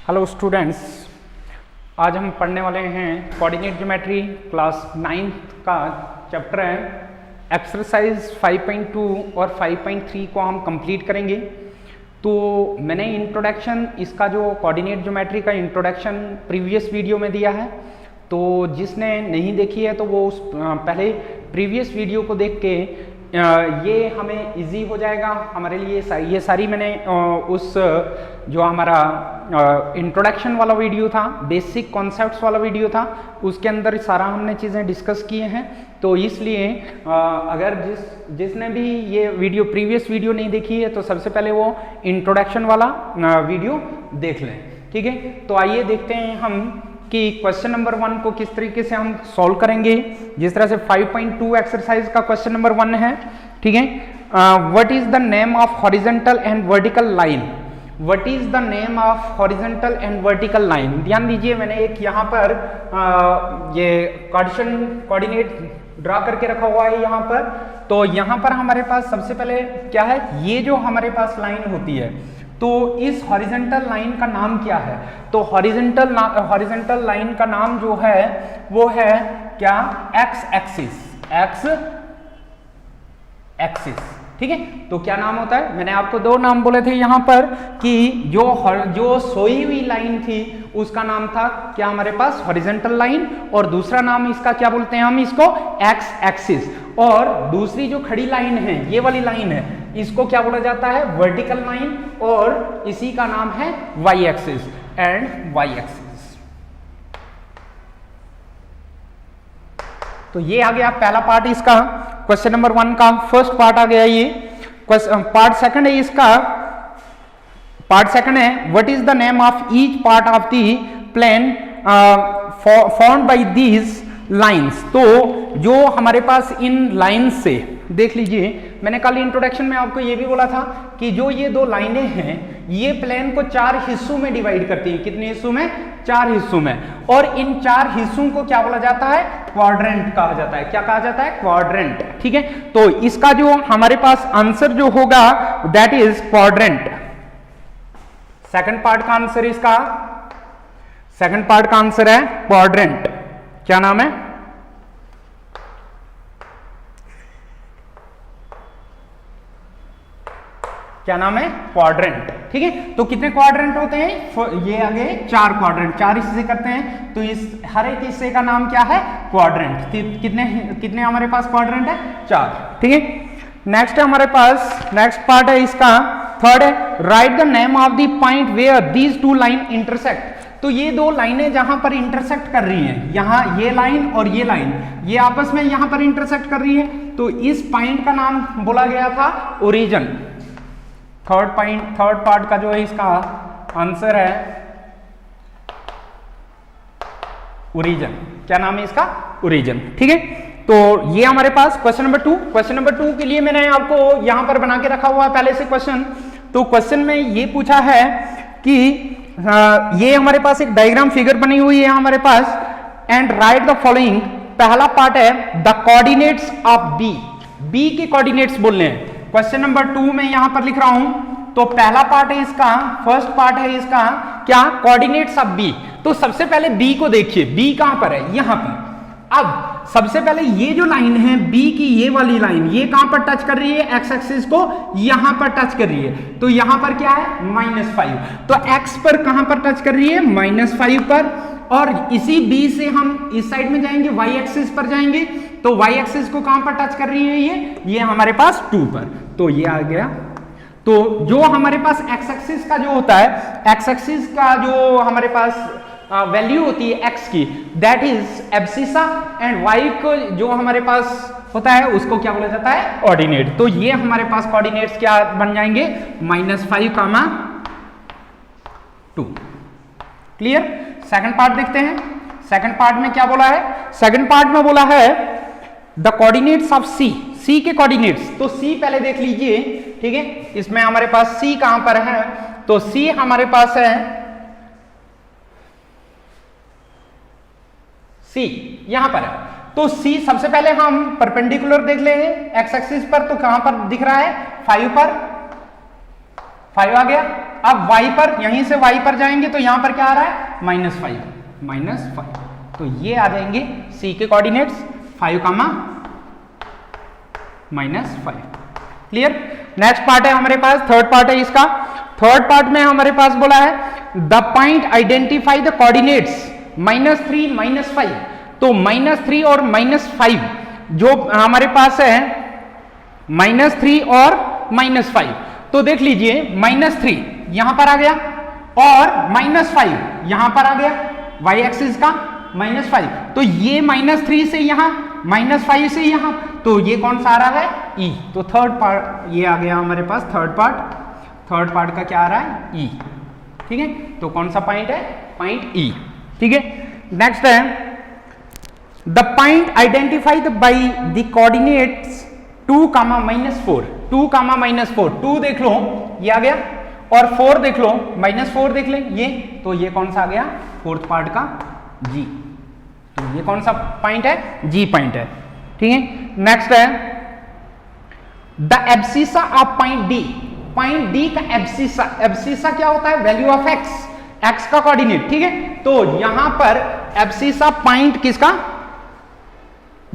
Hello students, आज हम पढ़ने वाले हैं कोऑर्डिनेट ज्योमेट्री क्लास 9th का चैप्टर है एक्सरसाइज 5.2 और 5.3 को हम कंप्लीट करेंगे। तो मैंने इंट्रोडक्शन इसका जो कोऑर्डिनेट ज्योमेट्री का इंट्रोडक्शन प्रीवियस वीडियो में दिया है, तो जिसने नहीं देखी है तो वो उस पहले प्रीवियस वीडियो को देख के ये हमें इजी हो जाएगा हमारे लिए। ये सारी मैंने उस जो हमारा इंट्रोडक्शन वाला वीडियो था, बेसिक कॉन्सेप्ट्स वाला वीडियो था, उसके अंदर सारा हमने चीज़ें डिस्कस किए हैं। तो इसलिए अगर जिसने भी ये वीडियो प्रीवियस वीडियो नहीं देखी है तो सबसे पहले वो इंट्रोडक्शन वाला वीडियो देख लें, ठीक है। तो आइए देखते हैं हम कि क्वेश्चन नंबर 1 को किस तरीके से हम सॉल्व करेंगे। जिस तरह से 5.2 एक्सरसाइज का क्वेश्चन नंबर 1 है, ठीक है। What is the name of horizontal and vertical line? What is the name of horizontal and vertical line? ध्यान दीजिए, मैंने एक यहाँ पर ये कार्टेशियन कोऑर्डिनेट ड्रा करके रखा हुआ है यहाँ पर। तो यहाँ पर हमारे पास सबसे पहले क्या है, ये जो हमारे पास लाइन होती है, तो इस हॉरिजॉन्टल लाइन का नाम क्या है? तो हॉरिजॉन्टल लाइन का नाम जो है वो है क्या? एक्स एक्सिस, ठीक है। तो क्या नाम होता है? मैंने आपको दो नाम बोले थे यहाँ पर कि जो सोई हुई लाइन थी उसका नाम था क्या हमारे पास? Horizontal line. और दूसरा नाम इसका क्या बोलते हैं हम? इसको एक्स एक्सिस। और दूसरी जो खड़ी लाइन है, ये वाली लाइन है, इसको क्या बोला जाता है? Vertical line. और इसी का नाम है Y axis and Y axis. तो ये आ गया पहला पार्ट इसका, क्वेश्चन नंबर 1 का फर्स्ट पार्ट आ गया। ये पार्ट सेकंड है इसका। पार्ट सेकंड है what is the name of each part of the plane formed by these lines? तो जो हमारे पास इन लाइंस से, देख लीजिए, मैंने कल इंट्रोडक्शन में आपको ये भी बोला था कि जो ये दो लाइनें हैं ये प्लेन को 4 हिस्सों में डिवाइड करती है। कितने हिस्सों में? 4 हिस्सों में। और इन 4 हिस्सों को क्या बोला जाता है? क्वाड्रेंट कहा जाता है। क्या कहा जाता है? क्वाड्रेंट, ठीक है। तो इसका जो हमारे पास आंसर जो होगा that is quadrant. Second part का आंसर इसका, सेकंड पार्ट का आंसर है क्वाड्रेंट। क्या नाम है? क्या नाम है? क्वाड्रेंट, ठीक है। तो कितने क्वाड्रेंट होते हैं? ये आगे 4 क्वाड्रेंट, 4 हिस्से करते हैं, तो इस हर एक हिस्से का नाम क्या है? क्वाड्रेंट। कितने हमारे पास क्वाड्रेंट है? 4, ठीक है। नेक्स्ट है हमारे पास, नेक्स्ट पार्ट है इसका थर्ड है right the name of the point where these 2 line intersect. तो ये दो लाइनें जहां पर इंटरसेक्ट कर रही हैं, यहां ये लाइन और ये लाइन, ये आपस में यहां पर इंटरसेक्ट कर रही है, तो इस पॉइंट का नाम बोला गया था ओरिजिन। थर्ड पार्ट का जो है इसका आंसर है ओरिजिन। क्या नाम है इसका? ओरिजिन, ठीक है। तो ये हमारे पास क्वेश्चन नंबर 2। क्वेश्चन नंबर 2 के लिए मैंने आपको यहां पर बना के रखा हुआ है पहले से क्वेश्चन। तो क्वेश्चन में ये पूछा है कि ये हमारे पास एक डायग्राम फिगर बनी हुई है हमारे पास, एंड राइट द फॉलोइंग। पहला पार्ट है द कोऑर्डिनेट्स ऑफ बी के कोऑर्डिनेट्स बोलने हैं। क्वेश्चन नंबर 2 में यहां पर लिख रहा हूं, तो पहला पार्ट है इसका, फर्स्ट पार्ट है इसका क्या? Coordinates of B. तो सबसे पहले बी को देखिए, बी कहां पर है? यहां पर। अब सबसे पहले ये जो लाइन है बी की, ये वाली लाइन, ये कहां पर टच कर रही है? एक्स एक्सिस को यहां पर टच कर रही है। तो यहां पर क्या है? -5। तो एक्स पर कहां पर टच कर रही है? -5 पर। और इसी बी से हम इस साइड में जाएंगे, वाई एक्सिस पर जाएंगे, तो वाई एक्सिस को कहां पर टच कर रही है? ये हमारे पास 2 पर। तो ये आ गया। तो जो हमारे पास एक्स एक्सिस का जो होता है, एक्स एक्सिस का जो हमारे पास वैल्यू होती है एक्स की, that is abscissa, and Y को जो हमारे पास होता है उसको क्या बोला जाता है? ऑर्डिनेट। तो ये हमारे पास कोऑर्डिनेट्स क्या बन जाएंगे? -5, 2। क्लियर? सेकंड पार्ट देखते हैं। सेकंड पार्ट में क्या बोला है? सेकंड पार्ट में बोला है द कोऑर्डिनेट्स ऑफ सी के कोऑर्डिनेट्स। तो सी पहले देख लीजिए, ठीक है। इसमें हमारे पास सी कहां पर है? तो सी हमारे पास है, सी यहां पर है। तो सी सबसे पहले हम परपेंडिकुलर देख लेंगे एक्स एक्सिस पर, तो कहां पर दिख रहा है? 5 पर। 5 आ गया, अब y पर, यहीं से y पर जाएंगे तो यहां पर क्या आ रहा है, -5, तो ये आ जाएंगे c के कोऑर्डिनेट्स 5, -5। क्लियर। नेक्स्ट पार्ट है हमारे पास, थर्ड पार्ट है इसका। थर्ड पार्ट में हमारे पास बोला है the point identify the coordinates -3, -5। तो -3 और -5 जो हमारे पास है, -3 और -5, तो देख लीजिए -3 यहां पर आ गया और -5 यहां पर आ गया, y एक्सिस का -5, तो ये -3 से यहां, -5 से यहां, तो ये कौन सा आ रहा है, e। तो थर्ड पार्ट ये आ गया हमारे पास, थर्ड पार्ट का क्या आ रहा है, e। ठीक है, तो कौन सा पॉइंट है, पॉइंट e। ठीक है, नेक्स्ट है the point identified by the coordinates 2, -4, 2, -4, 2 देख लो ये आ गया, और 4 देख लो, -4 देख ले ये, तो ये कौन सा आ गया, फोर्थ पार्ट का g। तो ये कौन सा पॉइंट है, g पॉइंट है। ठीक है, नेक्स्ट है the abscissa of point d। Point d का एब्सिसा क्या होता है, वैल्यू ऑफ x का कोऑर्डिनेट। ठीक है, तो यहां पर एब्सिसा पॉइंट किसका,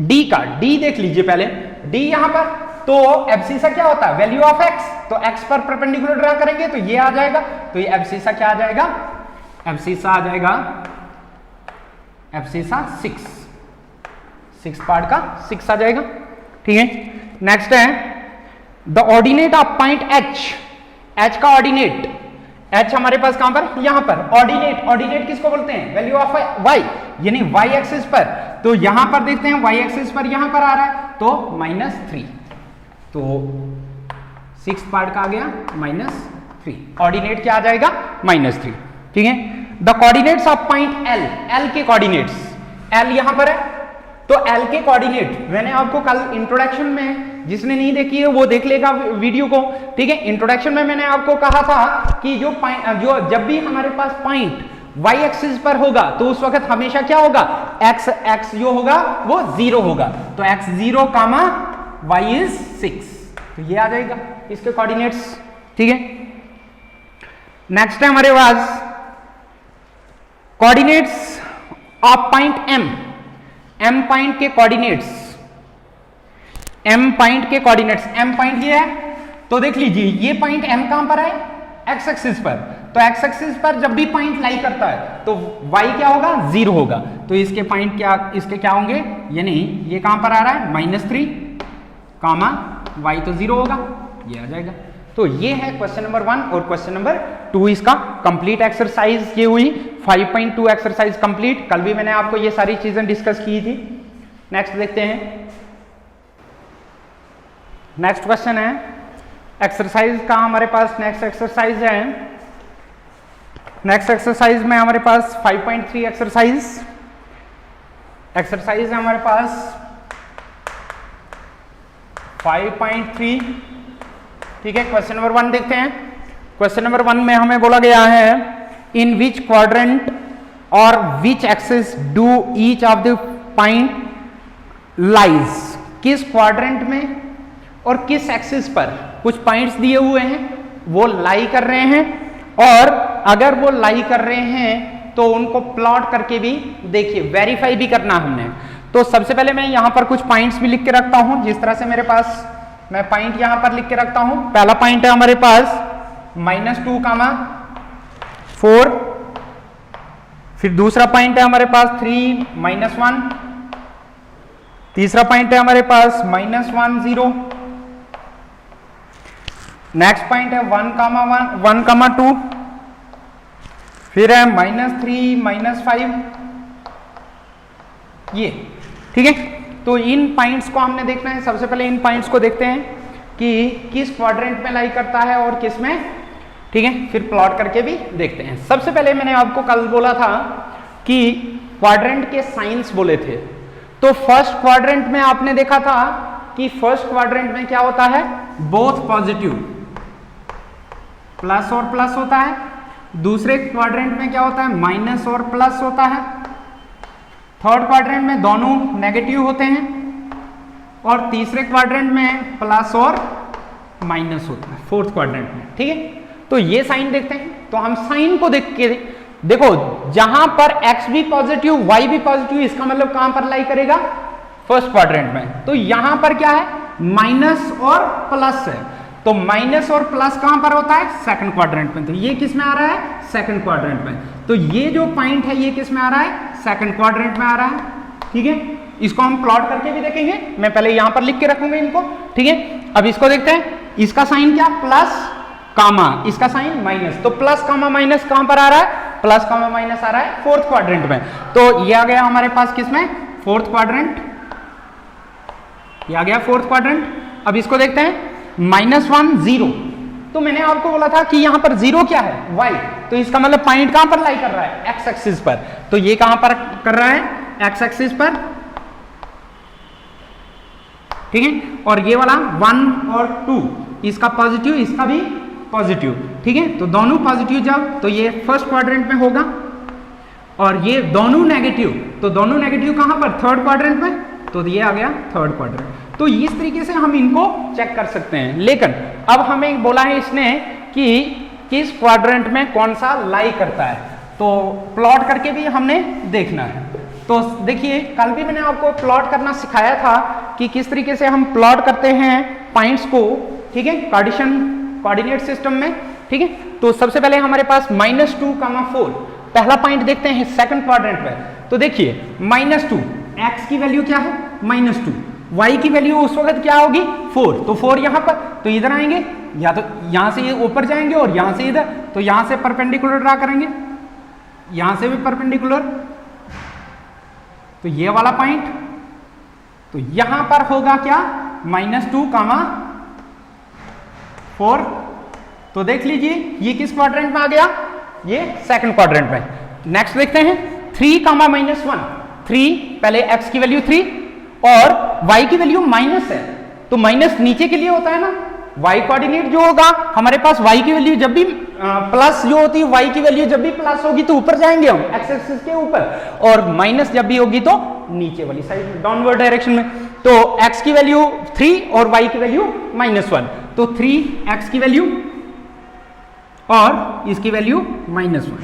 d का, d देख लीजिए पहले, d यहां पर, तो एब्सिसा क्या होता है, वैल्यू ऑफ x, तो x पर परपेंडिकुलर ड्रा करेंगे तो ये आ जाएगा, तो ये एब्सिसा क्या आ जाएगा, एब्सिसा आ जाएगा, एब्सिसा 6 पार्ट का 6 आ जाएगा। ठीक है, नेक्स्ट है the ordinate of point h का ऑर्डिनेट, h हमारे पास कहां पर, यहां पर, ऑर्डिनेट किसको बोलते हैं, वैल्यू ऑफ y, यानी y एक्सिस पर, तो यहां पर देखते हैं y एक्सिस पर यहां पर आ रहा है, तो -3, तो 6 पार्ट का आ गया -3, ऑर्डिनेट क्या आ जाएगा, -3। ठीक है, the coordinates of point l के कोऑर्डिनेट्स, l यहां पर है, तो l के कोऑर्डिनेट मैंने आपको कल इंट्रोडक्शन में, जिसने नहीं देखी है वो देख लेगा वीडियो को। ठीक है, इंट्रोडक्शन में मैंने आपको कहा था कि जो जब भी हमारे पास पॉइंट y एक्सिस पर होगा तो उस वक्त हमेशा क्या होगा, x जो होगा वो 0 होगा, तो x 0, y is 6, तो ये आ जाएगा इसके कोऑर्डिनेट्स। ठीक है, नेक्स्ट है हमारे पास coordinates of point m point के कोऑर्डिनेट्स, m पॉइंट ये है, तो देख लीजिए ये पॉइंट m कहां पर है, x एक्सिस पर, तो x एक्सिस पर जब भी पॉइंट लाई करता है तो y क्या होगा, 0 होगा, तो इसके पॉइंट क्या, इसके क्या होंगे, यानी ये कहां पर आ रहा है, -3, y तो 0 होगा, ये आ जाएगा। तो ये है क्वेश्चन नंबर 1 और क्वेश्चन नंबर 2 इसका कंप्लीट एक्सरसाइज ये हुई, 5.2 एक्सरसाइज कंप्लीट। कल भी मैंने आपको ये सारी चीजें डिस्कस की थी। नेक्स्ट देखते हैं, नेक्स्ट क्वेश्चन है एक्सरसाइज का हमारे पास, नेक्स्ट एक्सरसाइज है, नेक्स्ट एक्सरसाइज में हमारे पास 5.3 एक्सरसाइज है हमारे पास 5.3। ठीक है, क्वेश्चन नंबर 1 देखते हैं। क्वेश्चन नंबर 1 में हमें बोला गया है इन विच क्वाड्रेंट और which axis do each of the point lies, किस क्वाड्रेंट में और किस एक्सिस पर कुछ पॉइंट्स दिए हुए हैं वो लाई कर रहे हैं, और अगर वो लाई कर रहे हैं तो उनको प्लॉट करके भी देखिए वेरीफाई भी करना हमने। तो सबसे पहले मैं यहां पर कुछ पॉइंट्स भी लिख के रखता हूं, जिस तरह से मेरे पास मैं पॉइंट यहां पर लिख के रखता हूं। पहला पॉइंट है हमारे पास -2, 4, फिर दूसरा पॉइंट है हमारे पास 3, -1, तीसरा पॉइंट है हमारे पास -1, 0, नेक्स्ट पॉइंट है 1, 2, फिर है -3, -5, ये। ठीक है, तो इन पॉइंट्स को हमने देखना है। सबसे पहले इन पॉइंट्स को देखते हैं कि किस क्वाड्रेंट में लाई करता है और किस में। ठीक है, फिर प्लॉट करके भी देखते हैं। सबसे पहले मैंने आपको कल बोला था कि क्वाड्रेंट के साइंस बोले थे, तो फर्स्ट क्वाड्रेंट में आपने देखा था कि फर्स्ट क्वाड्रेंट में क्या होता है, बोथ पॉजिटिव, प्लस और प्लस होता है। दूसरे क्वाड्रेंट में क्या होता है, माइनस और प्लस होता है। थर्ड क्वाड्रेंट में दोनों नेगेटिव होते हैं, और तीसरे क्वाड्रेंट में प्लस और माइनस होता है, फोर्थ क्वाड्रेंट में। ठीक है, तो ये साइन देखते हैं, तो हम साइन को देख के देखो, जहां पर x भी पॉजिटिव y भी पॉजिटिव, इसका मतलब कहां पर लाई करेगा, फर्स्ट क्वाड्रेंट में। तो यहां पर क्या है, माइनस और प्लस है, तो माइनस और प्लस कहां पर होता है, सेकंड क्वाड्रेंट में। तो ये किस में आ रहा है, सेकंड क्वाड्रेंट में। तो ये जो पॉइंट है ये किस में आ रहा है, सेकंड क्वाड्रेंट में आ रहा है, ठीक है। इसको हम प्लॉट करके भी देखेंगे, मैं पहले यहां पर लिख के रखूंगा इनको, ठीक है। अब इसको देखते हैं, इसका साइन क्या, प्लस कामा, इसका साइन माइनस, तो प्लस कामा माइनस कहां पर आ रहा है, प्लस कामा माइनस आ रहा है फोर्थ क्वाड्रेंट में। तो ये आ गया हमारे पास किसमें, फोर्थ क्वाड्रेंट, ये आ गया फोर्थ क्वाड्रेंट। अब इसको देखते हैं, -1 0, तो मैंने आपको बोला था कि यहां पर 0 क्या है, y, तो इसका मतलब पॉइंट कहां पर लाई कर रहा है, x एक्सिस पर। तो ये कहां पर कर रहा है, x एक्सिस पर, ठीक है। और ये वाला 1 और 2, इसका पॉजिटिव, इसका भी पॉजिटिव, ठीक है। तो दोनों पॉजिटिव जब, तो ये फर्स्ट क्वाड्रेंट में होगा, और ये दोनों नेगेटिव, तो दोनों नेगेटिव कहां पर, थर्ड क्वाड्रेंट में, तो ये आ गया थर्ड क्वाड्रेंट। तो इस तरीके से हम इनको चेक कर सकते हैं। लेकिन अब हमें बोला है इसने कि किस क्वाड्रेंट में कौन सा लाई करता है, तो प्लॉट करके भी हमने देखना है। तो देखिए, कल भी मैंने आपको प्लॉट करना सिखाया था कि किस तरीके से हम प्लॉट करते हैं पॉइंट्स को, ठीक है, कार्टेशियन कोऑर्डिनेट सिस्टम में, ठीक है। तो सबसे पहले हमारे पास -2, 4, पहला पॉइंट देखते हैं सेकंड क्वाड्रेंट में। तो देखिए, -2, x की वैल्यू क्या है, -2, y की वैल्यू उस वक्त क्या होगी, 4, तो 4 यहां पर, तो इधर आएंगे, या तो यहां से ये ऊपर जाएंगे और यहां से इधर, तो यहां से परपेंडिकुलर ड्रा करेंगे, यहां से भी परपेंडिकुलर, तो ये वाला पॉइंट, तो यहां पर होगा क्या, -2, 4। तो देख लीजिए ये किस क्वाड्रेंट में आ गया, ये सेकंड क्वाड्रेंट में। नेक्स्ट देखते हैं 3, -1, 3, पहले x की वैल्यू 3 और y की वैल्यू माइनस है, तो माइनस नीचे के लिए होता है ना, y कोऑर्डिनेट जो होगा हमारे पास, y की वैल्यू जब भी प्लस जो होती है, y की वैल्यू जब भी प्लस होगी तो ऊपर जाएंगे हम x एक्सिस के ऊपर, और माइनस जब भी होगी तो नीचे वाली साइड में, डाउनवर्ड डायरेक्शन में। तो x की वैल्यू 3 और y की वैल्यू -1, तो 3x की वैल्यू और इसकी वैल्यू -1,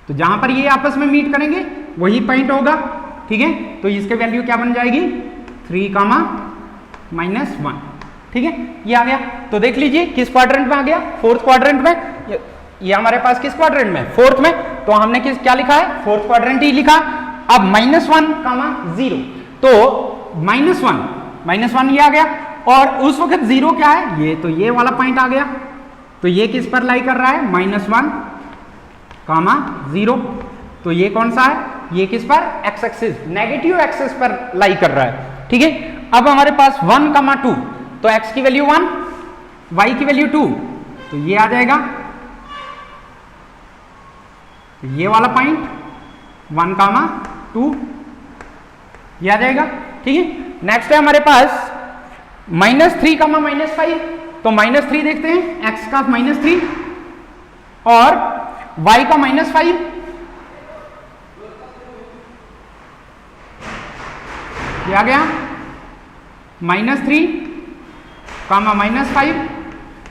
तो जहां पर ये आपस में मीट करेंगे वही पॉइंट होगा, ठीक है। तो इसके वैल्यू क्या बन जाएगी, 3, -1, ठीक है, ये आ गया। तो देख लीजिए किस क्वाड्रेंट में आ गया, फोर्थ क्वाड्रेंट में। ये हमारे पास किस क्वाड्रेंट में, फोर्थ में, तो हमने क्या लिखा है, फोर्थ क्वाड्रेंट ही लिखा। अब -1, 0, तो -1 ये आ गया, और उस वक्त 0 क्या है, ये, तो ये वाला पॉइंट आ गया। तो ये किस पर लाई कर रहा है, -1, 0, तो ये कौन सा है, ये किस पर, x एक्सिस, नेगेटिव एक्सिस पर लाई कर रहा है, ठीक है। अब हमारे पास 1, 2, तो x की वैल्यू 1, y की वैल्यू 2, तो ये आ जाएगा, तो ये वाला पॉइंट 1, 2, ये आ जाएगा, ठीक है। नेक्स्ट है हमारे पास -3, -5, तो -3 देखते हैं, x का -3 और y का -5, ये आ गया, -3, -5,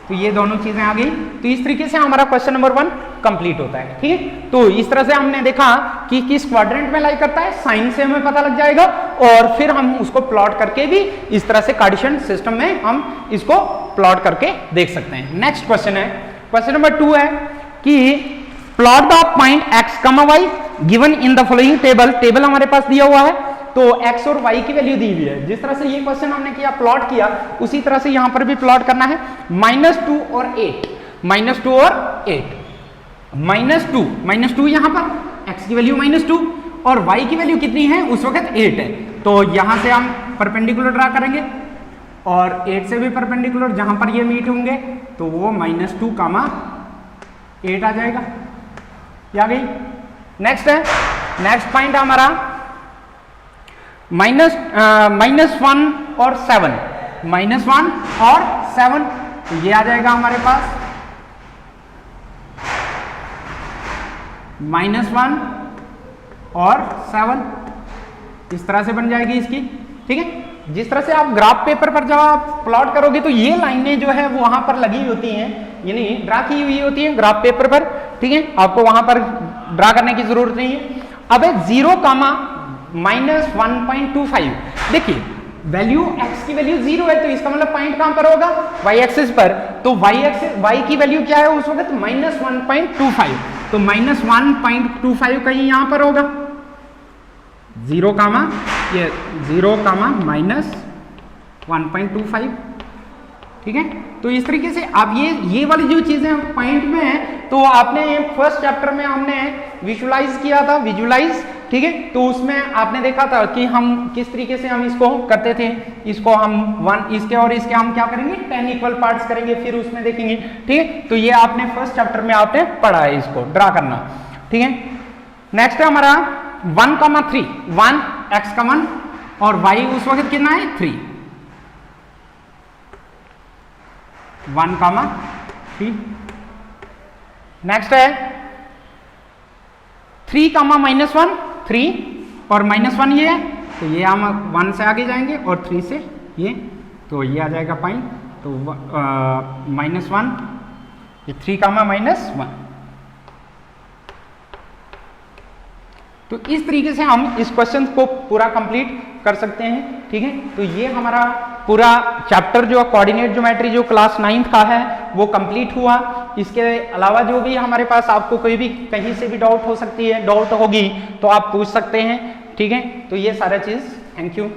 तो ये दोनों चीजें आ गई। तो इस तरीके से हमारा क्वेश्चन नंबर 1 कंप्लीट होता है, ठीक है। तो इस तरह से हमने देखा कि किस क्वाड्रेंट में लाई करता है, साइन से हमें पता लग जाएगा, और फिर हम उसको प्लॉट करके भी इस तरह से कार्टेशियन सिस्टम में हम इसको प्लॉट करके देख सकते हैं। नेक्स्ट क्वेश्चन है, क्वेश्चन नंबर 2 है कि plot the point x, y given in the following table. Table हमारे पास दिया हुआ है, तो x और y की वैल्यू दी हुई है। जिस तरह से ये क्वेश्चन हमने किया, प्लॉट किया, उसी तरह से यहां पर भी प्लॉट करना है। -2 और 8, -2 और 8, -2 यहां पर x की वैल्यू -2 और y की वैल्यू कितनी है, उस वक्त 8 है। तो यहां से हम परपेंडिकुलर ड्रा करेंगे, और 8 से भी परपेंडिकुलर, जहां पर ये मीट होंगे तो वो -2, 8 आ जाएगा, ये आ गई। नेक्स्ट है, नेक्स्ट पॉइंट हमारा -1 और 7, -1 और 7, तो ये आ जाएगा हमारे पास -1 और 7, इस तरह से बन जाएगी इसकी, ठीक है। जिस तरह से आप ग्राफ पेपर पर जब आप प्लॉट करोगे तो ये लाइनें जो है वो वहां पर लगी होती हैं, यानी ड्रा की हुई होती है ग्राफ पेपर पर, ठीक है, आपको वहां पर ड्रा करने की जरूरत नहीं है। अब 0 कामा माइनस 1.25, देखिए वैल्यू x की वैल्यू 0 है, तो इसका मतलब पॉइंट कहां पर होगा, y एक्सिस पर, तो y की वैल्यू क्या है उस वक्त -1.25, तो -1.25 कहीं यहां पर होगा, 0 कामा ये 0 कामा -1.25, ठीक है। तो इस तरीके से आप ये वाली जो चीजें पॉइंट में है, तो आपने फर्स्ट चैप्टर में हमने विजुलाइज किया था, विजुलाइज, ठीक है, तो उसमें आपने देखा था कि हम किस तरीके से हम इसको करते थे, इसको हम इसके और इसके हम क्या करेंगे 10 इक्वल पार्ट्स करेंगे, फिर उसमें देखेंगे, ठीक है। तो ये आपने फर्स्ट चैप्टर में आपने पढ़ा है इसको ड्रा करना, ठीक है। नेक्स्ट है हमारा 1,3, 1 x का 1 और y उस वक्त कितना है 3, 1,3। नेक्स्ट है 3,-1, 3 और -1 ये है, तो ये हम 1 से आगे जाएंगे और 3 से ये, तो ये आ जाएगा पॉइंट, तो -1, ये 3,-1। तो इस तरीके से हम इस क्वेश्चन को पूरा कंप्लीट कर सकते हैं, ठीक है। तो ये हमारा पूरा चैप्टर जो कोऑर्डिनेट ज्योमेट्री जो क्लास 9th का है वो कंप्लीट हुआ। इसके अलावा जो भी हमारे पास आपको कोई भी कहीं से भी डाउट हो सकती है, डाउट होगी तो आप पूछ सकते हैं, ठीक है। तो ये सारा चीज़, थैंक यू।